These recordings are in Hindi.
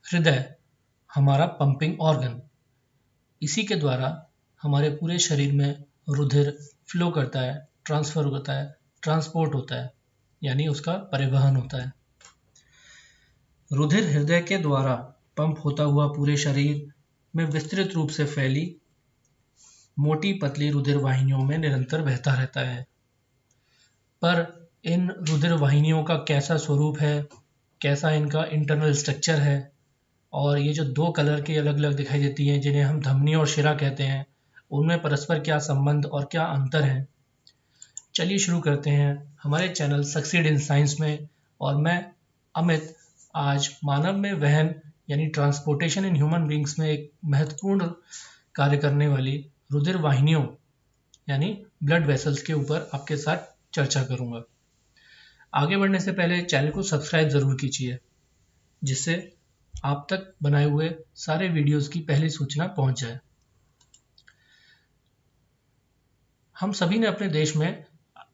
हृदय हमारा पंपिंग ऑर्गन, इसी के द्वारा हमारे पूरे शरीर में रुधिर फ्लो करता है, ट्रांसफर होता है, ट्रांसपोर्ट होता है, यानी उसका परिवहन होता है। रुधिर हृदय के द्वारा पंप होता हुआ पूरे शरीर में विस्तृत रूप से फैली मोटी पतली रुधिर वाहिनियों में निरंतर बहता रहता है। पर इन रुधिर वाहिनियों का कैसा स्वरूप है, कैसा इनका इंटरनल स्ट्रक्चर है, और ये जो दो कलर की अलग अलग दिखाई देती हैं जिन्हें हम धमनी और शिरा कहते हैं, उनमें परस्पर क्या संबंध और क्या अंतर है, चलिए शुरू करते हैं हमारे चैनल सक्सीड इन साइंस में। और मैं अमित आज मानव में वहन यानी ट्रांसपोर्टेशन इन ह्यूमन बींग्स में एक महत्वपूर्ण कार्य करने वाली रुधिर वाहिनियों यानी ब्लड वेसल्स के ऊपर आपके साथ चर्चा करूंगा। आगे बढ़ने से पहले चैनल को सब्सक्राइब जरूर कीजिए, जिससे आप तक बनाए हुए सारे वीडियोस की पहली सूचना पहुंच जाए। हम सभी ने अपने देश में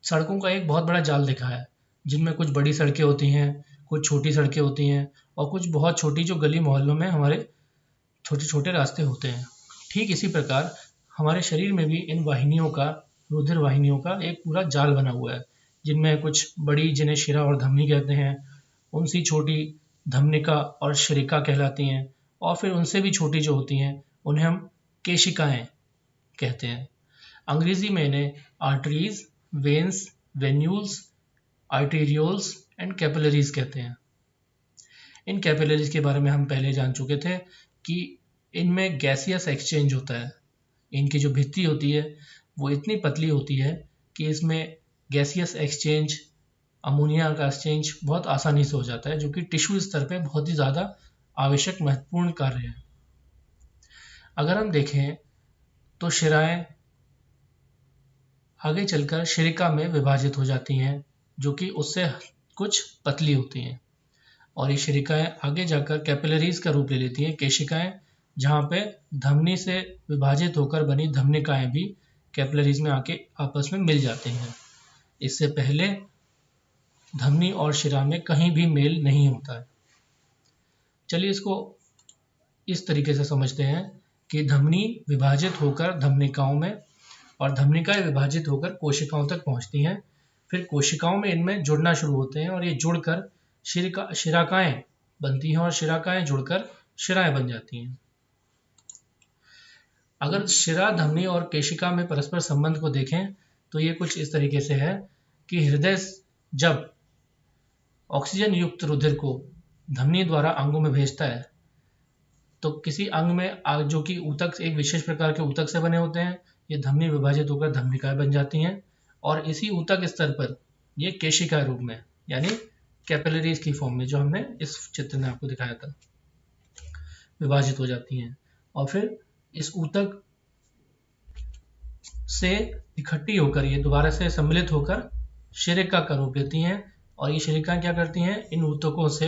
सड़कों का एक बहुत बड़ा जाल देखा है, जिनमें कुछ बड़ी सड़कें होती हैं, कुछ छोटी सड़कें होती हैं और कुछ बहुत छोटी जो गली मोहल्लों में हमारे छोटे छोटे रास्ते होते हैं। ठीक इसी प्रकार हमारे शरीर में भी इन वाहिनियों का, रुधिर वाहिनियों का एक पूरा जाल बना हुआ है, जिनमें कुछ बड़ी जिन्हें शिरा और धमनी कहते हैं, उनसी छोटी धमनिका और शिरिका कहलाती हैं, और फिर उनसे भी छोटी जो होती हैं उन्हें हम केशिकाएं कहते हैं। अंग्रेजी में इन्हें arteries, veins, venules, arterioles and capillaries कहते हैं। इन कैपिलरीज के बारे में हम पहले जान चुके थे कि इनमें गैसियस एक्सचेंज होता है। इनकी जो भित्ति होती है वो इतनी पतली होती है कि इसमें गैसियस एक्सचेंज, अमोनिया का एक्सचेंज बहुत आसानी से हो जाता है, जो कि टिश्यू स्तर पे बहुत ही ज़्यादा आवश्यक महत्वपूर्ण कार्य है। अगर हम देखें तो शिराएं आगे चलकर शिरिका में विभाजित हो जाती हैं, जो कि उससे कुछ पतली होती हैं, और ये शिरिकाएं आगे जाकर कैपिलरीज का रूप ले लेती हैं, केशिकाएं, जहाँ पे धमनी से विभाजित होकर बनी धमनिकाएं भी कैपिलरीज में आके आपस में मिल जाते हैं। इससे पहले धमनी और शिरा में कहीं भी मेल नहीं होता है। चलिए इसको इस तरीके से समझते हैं कि धमनी विभाजित होकर धमनिकाओं में और धमनिकाएं विभाजित होकर कोशिकाओं तक पहुंचती हैं। फिर कोशिकाओं में इनमें जुड़ना शुरू होते हैं और ये जुड़कर शिराकाएं बनती हैं और शिराकाएं जुड़कर शिराएं बन जाती हैं। अगर शिरा, धमनी और केशिका में परस्पर संबंध को देखें तो ये कुछ इस तरीके से है कि हृदय जब ऑक्सीजन युक्त रुधिर को धमनी द्वारा अंगों में भेजता है तो किसी अंग में जो कि ऊतक, एक विशेष प्रकार के ऊतक से बने होते हैं, ये धमनी विभाजित होकर धमनिकाएं बन जाती हैं और इसी ऊतक स्तर पर ये केशिका रूप में यानी कैपिलरीज की फॉर्म में, जो हमने इस चित्र में आपको दिखाया था, विभाजित हो जाती हैं और फिर इस ऊतक से इकट्ठी होकर ये दोबारा से सम्मिलित होकर शिरिका का रूप लेती हैं। और ये शिरिकाएं क्या करती हैं, इन ऊतकों से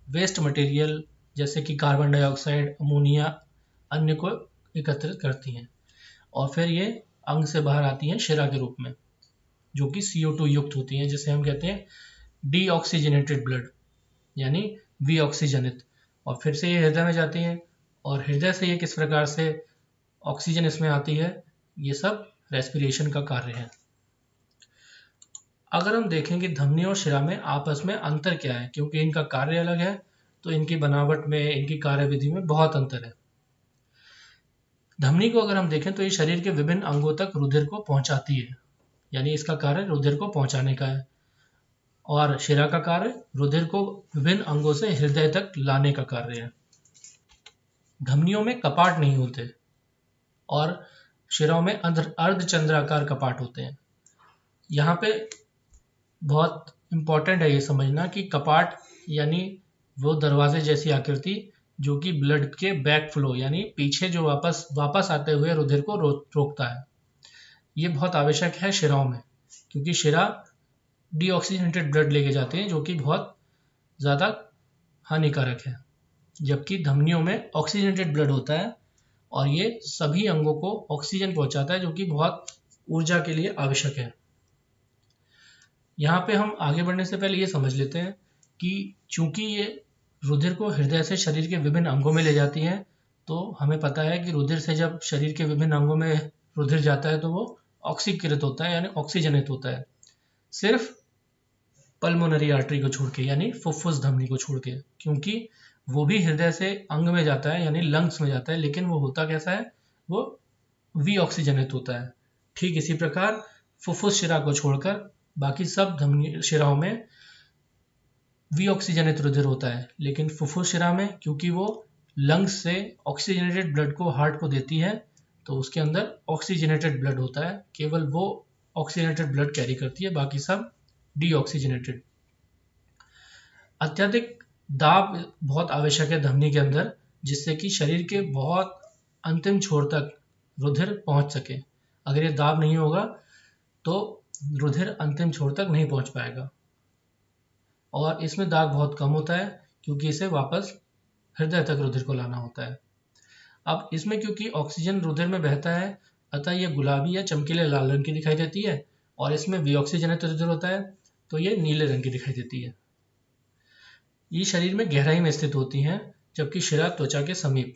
वेस्ट मटेरियल जैसे कि कार्बन डाइऑक्साइड, अमोनिया, अन्य को एकत्रित करती हैं और फिर ये अंग से बाहर आती हैं शिरा के रूप में, जो कि CO2 युक्त होती हैं, जिसे हम कहते हैं डीऑक्सीजनेटेड ब्लड यानी विऑक्सीजनित। और फिर से ये हृदय में जाती हैं और हृदय से ये किस प्रकार से ऑक्सीजन इसमें आती है, ये सब रेस्पिरेशन का कार्य है। अगर हम देखें कि धमनी और शिरा में आपस में अंतर क्या है, क्योंकि इनका कार्य अलग है तो इनकी बनावट में, इनकी कार्यविधि में बहुत अंतर है। धमनी को अगर हम देखें तो ये शरीर के विभिन्न अंगों तक रुधिर को पहुंचाती है, यानी इसका कार्य रुधिर को पहुंचाने का है। और शिरा का कार्य रुधिर को विभिन्न अंगों से हृदय तक लाने का कार्य है। धमनियों में कपाट नहीं होते और शिराओं में अर्धचंद्राकार कपाट होते हैं। यहाँ पे बहुत इंपॉर्टेंट है ये समझना कि कपाट यानी वो दरवाजे जैसी आकृति जो कि ब्लड के बैक फ्लो यानी पीछे जो वापस आते हुए रुधिर को रोकता है। ये बहुत आवश्यक है शिराओं में, क्योंकि शिरा डीऑक्सीजनेटेड ब्लड लेके जाते हैं, जो कि बहुत ज़्यादा हानिकारक है, जबकि धमनियों में ऑक्सीजनेटेड ब्लड होता है और ये सभी अंगों को ऑक्सीजन पहुंचाता है, जो कि बहुत ऊर्जा के लिए आवश्यक है। यहाँ पे हम आगे बढ़ने से पहले ये समझ लेते हैं कि चूंकि ये रुधिर को हृदय से शरीर के विभिन्न अंगों में ले जाती है। तो हमें पता है कि रुधिर से जब शरीर के विभिन्न अंगों में रुधिर जाता है तो वो ऑक्सीकृत होता है यानी ऑक्सीजनित होता है, सिर्फ पल्मोनरी आर्टरी को छोड़ के यानी फुफ्फुस धमनी को छोड़ के, क्योंकि वो भी हृदय से अंग में जाता है यानी लंग्स में जाता है, लेकिन वो होता कैसा है, वो वी ऑक्सीजनित होता है। ठीक इसी प्रकार फुफ्फुस शिरा को छोड़कर बाकी सब धमनी शिराओं में वी ऑक्सीजनित रुधिर होता है, लेकिन फुफ्फुस शिरा में क्योंकि वो लंग्स से ऑक्सीजनेटेड ब्लड को हार्ट को देती है तो उसके अंदर ऑक्सीजनेटेड ब्लड होता है, केवल वो ऑक्सीजनेटेड ब्लड कैरी करती है, बाकी सब डीऑक्सीजनेटेड। अत्यधिक दाब बहुत आवश्यक है धमनी के अंदर, जिससे कि शरीर के बहुत अंतिम छोर तक रुधिर पहुंच सके। अगर ये दाब नहीं होगा तो रुधिर अंतिम छोर तक नहीं पहुंच पाएगा, और इसमें दाग बहुत कम होता है क्योंकि इसे वापस हृदय तक रुधिर को लाना होता है। अब इसमें क्योंकि ऑक्सीजन रुधिर में बहता है, अतः यह गुलाबी या चमकीले लाल रंग की दिखाई देती है, और इसमें विऑक्सीजनित रुधिर होता है तो ये नीले रंग की दिखाई देती है। ये शरीर में गहराई में स्थित होती हैं, जबकि शिरा त्वचा के समीप।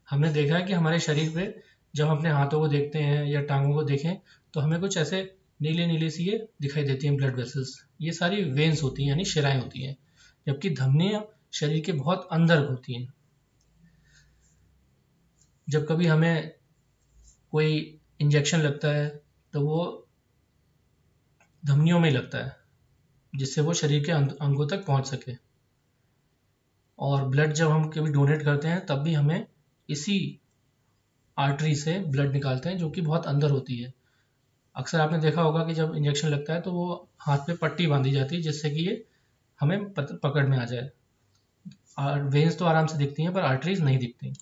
हमने देखा है कि हमारे शरीर पे जब हम अपने हाथों को देखते हैं या टांगों को देखें तो हमें कुछ ऐसे नीले नीले सी ये दिखाई देती हैं ब्लड वेसल्स, ये सारी वेन्स होती हैं यानी शिराएं होती हैं, जबकि धमनियां शरीर के बहुत अंदर होती हैं। जब कभी हमें कोई इंजेक्शन लगता है तो वो धमनियों में लगता है, जिससे वो शरीर के अंगों तक पहुंच सके। और ब्लड जब हम कभी डोनेट करते हैं तब भी हमें इसी आर्टरी से ब्लड निकालते हैं, जो कि बहुत अंदर होती है। अक्सर आपने देखा होगा कि जब इंजेक्शन लगता है तो वो हाथ पे पट्टी बांधी जाती है, जिससे कि ये हमें पकड़ में आ जाए। वेन्स तो आराम से दिखती हैं पर आर्टरीज नहीं दिखती।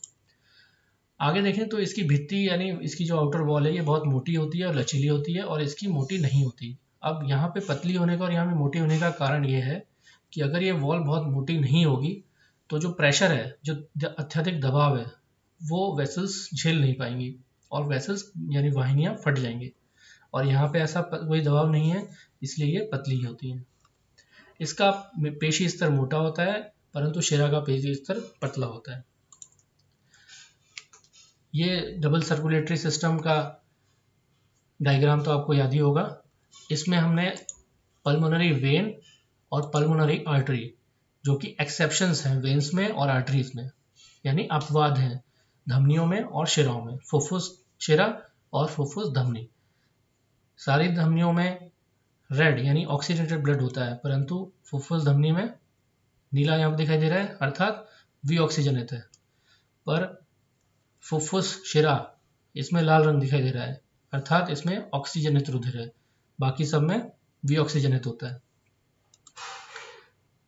आगे देखें तो इसकी भित्ति यानी इसकी जो आउटर वॉल है ये बहुत मोटी होती है और लचीली होती है, और इसकी मोटी नहीं होती। अब यहाँ पे पतली होने का और यहाँ पे मोटी होने का कारण ये है कि अगर ये वॉल बहुत मोटी नहीं होगी तो जो प्रेशर है, जो अत्यधिक दबाव है, वो वेसल्स झेल नहीं पाएंगी और वेसल्स यानी वाहिनियाँ फट जाएंगी। और यहाँ पे ऐसा कोई दबाव नहीं है, इसलिए ये पतली होती हैं। इसका पेशी स्तर मोटा होता है परंतु शिरा का पेशी स्तर पतला होता है। ये डबल सर्कुलेटरी सिस्टम का डायग्राम तो आपको याद ही होगा। इसमें हमने पल्मोनरी वेन और पल्मोनरी आर्टरी, जो कि एक्सेप्शंस हैं वेन्स में और आर्टरीज में, यानी अपवाद हैं धमनियों में और शिराओं में, फुफ्फुस शिरा और फुफ्फुस धमनी। सारी धमनियों में रेड यानी ऑक्सीडेटेड ब्लड होता है, परंतु फुफ्फुस धमनी में नीला यहाँ दिखाई दे रहा है अर्थात विऑक्सीजनित है, पर फुफ्फुस शिरा इसमें लाल रंग दिखाई दे रहा है अर्थात इसमें ऑक्सीजनित रुधिर है, बाकी सब में विऑक्सीजनित होता है।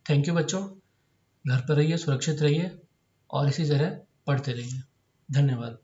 थैंक यू बच्चों, घर पर रहिए, सुरक्षित रहिए और इसी तरह पढ़ते रहिए। धन्यवाद।